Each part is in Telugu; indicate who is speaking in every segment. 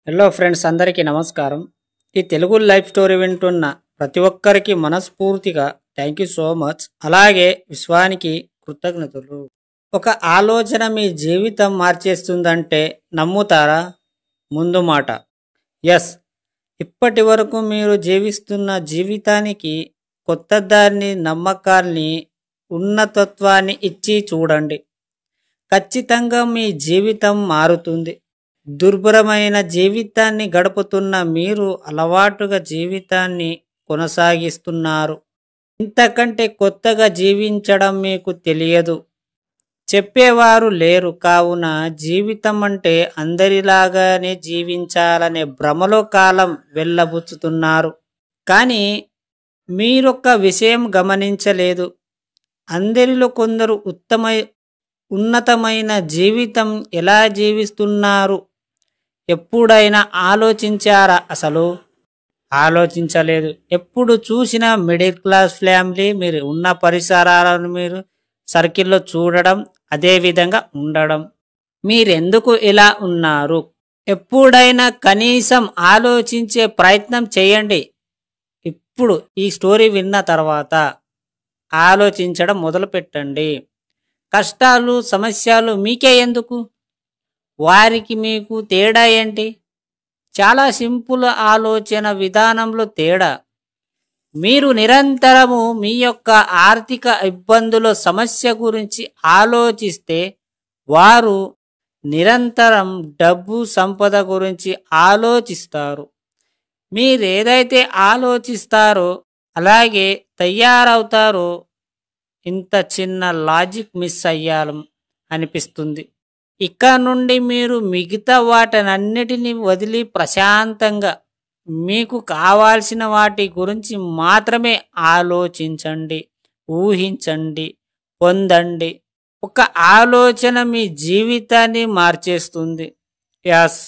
Speaker 1: హలో ఫ్రెండ్స్, అందరికీ నమస్కారం. ఈ తెలుగు లైఫ్ స్టోరీ వింటున్న ప్రతి ఒక్కరికి మనస్ఫూర్తిగా థ్యాంక్ యూ సో మచ్. అలాగే విశ్వానికి కృతజ్ఞతలు. ఒక ఆలోచన మీ జీవితం మార్చేస్తుందంటే నమ్ముతారా? ముందు మాట ఎస్. ఇప్పటి వరకు మీరు జీవిస్తున్న జీవితానికి కొత్త దారిని, నమ్మకాల్ని, ఉన్నతత్వాన్ని ఇచ్చి చూడండి. ఖచ్చితంగా మీ జీవితం మారుతుంది. దుర్భరమైన జీవితాన్ని గడుపుతున్న మీరు అలవాటుగా జీవితాన్ని కొనసాగిస్తున్నారు. ఇంతకంటే కొత్తగా జీవించడం మీకు తెలియదు. చెప్పేవారు లేరు. కావున జీవితం అంటే అందరిలాగానే జీవించాలనే భ్రమలో కాలం వెళ్ళబుచ్చుతున్నారు. కానీ మీరొక్క విషయం గమనించలేదు. అందరిలో కొందరు ఉన్నతమైన జీవితం ఎలా జీవిస్తున్నారు ఎప్పుడైనా ఆలోచించారా? అసలు ఆలోచించలేదు. ఎప్పుడు చూసినా మిడిల్ క్లాస్ ఫ్యామిలీ, మీరు ఉన్న పరిసరాలను మీరు సర్కిల్లో చూడడం, అదే విధంగా ఉండడం. మీరెందుకు ఇలా ఉన్నారు? ఎప్పుడైనా కనీసం ఆలోచించే ప్రయత్నం చేయండి. ఇప్పుడు ఈ స్టోరీ విన్న తర్వాత ఆలోచించడం మొదలు పెట్టండి. కష్టాలు, సమస్యలు మీకే ఎందుకు? వారికి మీకు తేడా ఏంటి? చాలా సింపుల్. ఆలోచన విధానంలో తేడా. మీరు నిరంతరము మీ యొక్క ఆర్థిక ఇబ్బందుల సమస్య గురించి ఆలోచిస్తే, వారు నిరంతరం డబ్బు, సంపద గురించి ఆలోచిస్తారు. మీరేదైతే ఆలోచిస్తారో అలాగే తయారవుతారో. ఇంత చిన్న లాజిక్ మిస్ అయ్యాం అనిపిస్తుంది. ఇక నుండి మీరు మిగతా వాటన్నిటిని వదిలి ప్రశాంతంగా మీకు కావాల్సిన వాటి గురించి మాత్రమే ఆలోచించండి, ఊహించండి, పొందండి. ఒక ఆలోచన మీ జీవితాన్ని మార్చేస్తుంది. యాస్.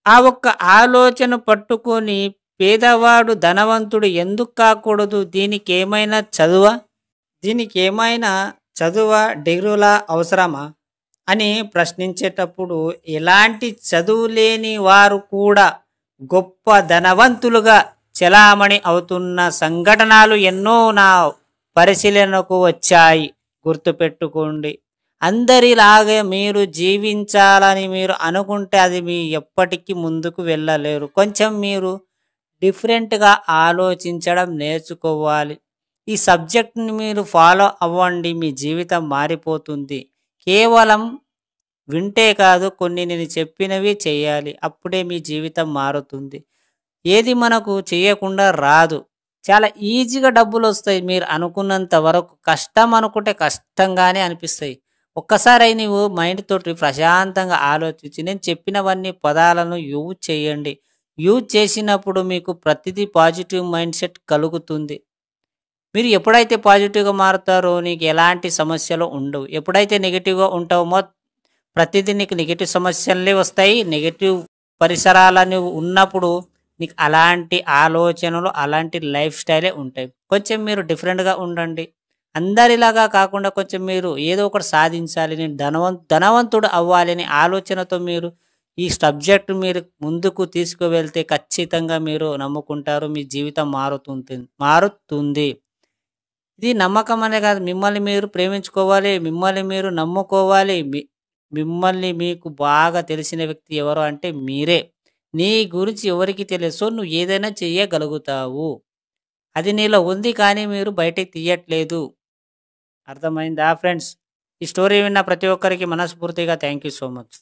Speaker 1: ఆ ఒక్క ఆలోచన పట్టుకొని పేదవాడు ధనవంతుడు ఎందుకు కాకూడదు? దీనికి ఏమైనా చదువా, డిగ్రీలా అవసరమా అని ప్రశ్నించేటప్పుడు, ఎలాంటి చదువు లేని వారు కూడా గొప్ప ధనవంతులుగా చలామణి అవుతున్న సంఘటనలు ఎన్నో నా పరిశీలనకు వచ్చాయి. గుర్తుపెట్టుకోండి. అందరిలాగే మీరు జీవించాలని మీరు అనుకుంటే అది మీ ఎప్పటికీ ముందుకు వెళ్ళలేరు. కొంచెం మీరు డిఫరెంట్గా ఆలోచించడం నేర్చుకోవాలి. ఈ సబ్జెక్ట్ని మీరు ఫాలో అవ్వండి. మీ జీవితం మారిపోతుంది. కేవలం వింటే కాదు, కొన్ని నేను చెప్పినవి చేయాలి. అప్పుడే మీ జీవితం మారుతుంది. ఏది మనకు చేయకుండా రాదు. చాలా ఈజీగా డబ్బులు వస్తాయి. మీరు అనుకున్నంత వరకు కష్టం అనుకుంటే కష్టంగానే అనిపిస్తాయి. ఒక్కసారి నువ్వు మైండ్ తోటి ప్రశాంతంగా ఆలోచించి నేను చెప్పినవన్నీ పదాలను యూజ్ చేయండి. యూజ్ చేసినప్పుడు మీకు ప్రతిదీ పాజిటివ్ మైండ్ సెట్ కలుగుతుంది. మీరు ఎప్పుడైతే పాజిటివ్గా మారుతారో నీకు ఎలాంటి సమస్యలు ఉండవు. ఎప్పుడైతే నెగిటివ్గా ఉంటామో ప్రతిదీ నీకు నెగిటివ్ సమస్యలే వస్తాయి. నెగిటివ్ పరిసరాలని ఉన్నప్పుడు నీకు అలాంటి ఆలోచనలు, అలాంటి లైఫ్ స్టైలే ఉంటాయి. కొంచెం మీరు డిఫరెంట్గా ఉండండి. అందరిలాగా కాకుండా కొంచెం మీరు ఏదో ఒకటి సాధించాలి, నేను ధనవంతుడు అవ్వాలని ఆలోచనతో మీరు ఈ సబ్జెక్ట్ మీరు ముందుకు తీసుకువెళ్తే ఖచ్చితంగా మీరు నమ్ముకుంటారు. మీ జీవితం మారుతుంది. ఇది నమ్మకం అనే కాదు, మిమ్మల్ని మీరు ప్రేమించుకోవాలి, మిమ్మల్ని మీరు నమ్ముకోవాలి. మిమ్మల్ని మీకు బాగా తెలిసిన వ్యక్తి ఎవరు అంటే మీరే. నీ గురించి ఎవరికి తెలియదు. సో నువ్వు ఏదైనా చెయ్యగలుగుతావు. అది నీలో ఉంది, కానీ మీరు బయటకు తీయట్లేదు. అర్థమైందా ఫ్రెండ్స్? ఈ స్టోరీ విన్న ప్రతి ఒక్కరికి మనస్ఫూర్తిగా థ్యాంక్ యూ సో మచ్.